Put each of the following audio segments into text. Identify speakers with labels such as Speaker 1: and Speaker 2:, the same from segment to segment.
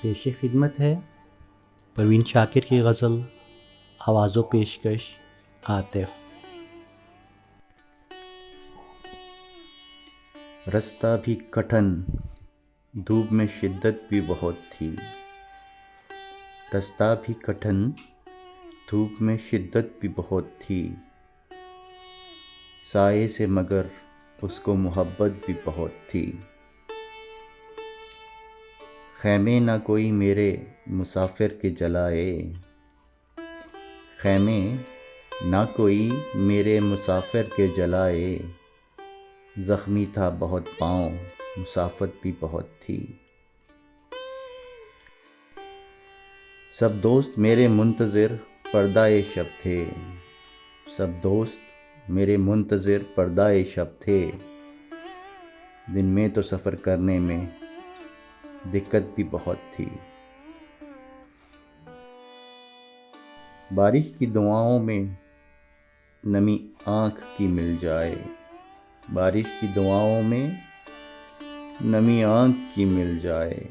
Speaker 1: پیش خدمت ہے پروین شاکر کی غزل آواز و پیشکش عاطف۔
Speaker 2: رستہ بھی کٹھن، دھوپ میں شدت بھی بہت تھی۔ رستہ بھی کٹھن، دھوپ میں شدت بھی بہت تھی۔ سائے سے مگر اس کو محبت بھی بہت تھی۔ خیمے نہ کوئی میرے مسافر کے جلائے، خیمے نہ کوئی میرے مسافر کے جلائے۔ زخمی تھا بہت پاؤں، مسافت بھی بہت تھی۔ سب دوست میرے منتظر پردہ شب تھے، سب دوست میرے منتظر پردہ شب تھے۔ دن میں تو سفر کرنے میں دقت بھی بہت تھی۔ بارش کی دعاؤں میں نمی آنکھ کی مل جائے، بارش کی دعاؤں میں نمی آنکھ کی مل جائے۔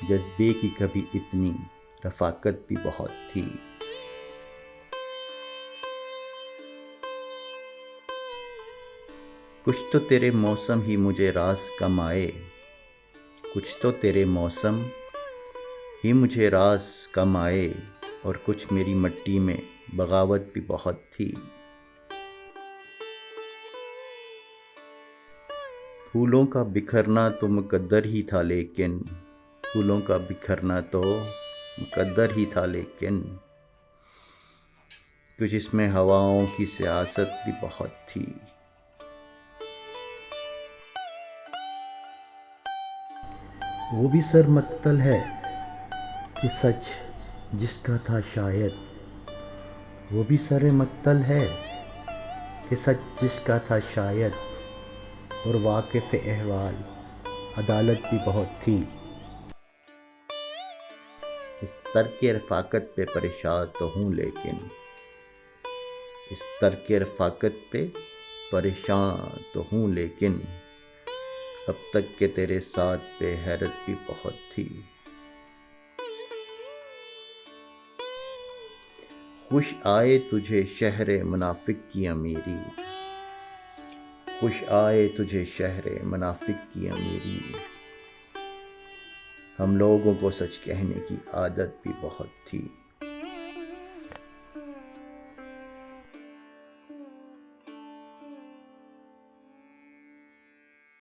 Speaker 2: جذبے کی کبھی اتنی رفاقت بھی بہت تھی۔ کچھ تو تیرے موسم ہی مجھے راز کم آئے، کچھ تو تیرے موسم ہی مجھے راز کم آئے۔ اور کچھ میری مٹی میں بغاوت بھی بہت تھی۔ پھولوں کا بکھرنا تو مقدر ہی تھا لیکن، پھولوں کا بکھرنا تو مقدر ہی تھا لیکن، کچھ اس میں ہواؤں کی سیاست بھی بہت تھی۔
Speaker 1: وہ بھی سر مقتل ہے کہ سچ جس کا تھا شاید، وہ بھی سر مقتل ہے کہ سچ جس کا تھا شاید۔ اور واقف احوال عدالت بھی بہت تھی۔
Speaker 2: اس ترک رفاقت پہ پریشان تو ہوں لیکن، اس ترک رفاقت پہ پریشان تو ہوں لیکن، اب تک کہ تیرے ساتھ پہ حیرت بھی بہت تھی۔ خوش آئے تجھے شہر منافق کی امیری، خوش آئے تجھے شہر منافق کی امیری۔ ہم لوگوں کو سچ کہنے کی عادت بھی بہت تھی۔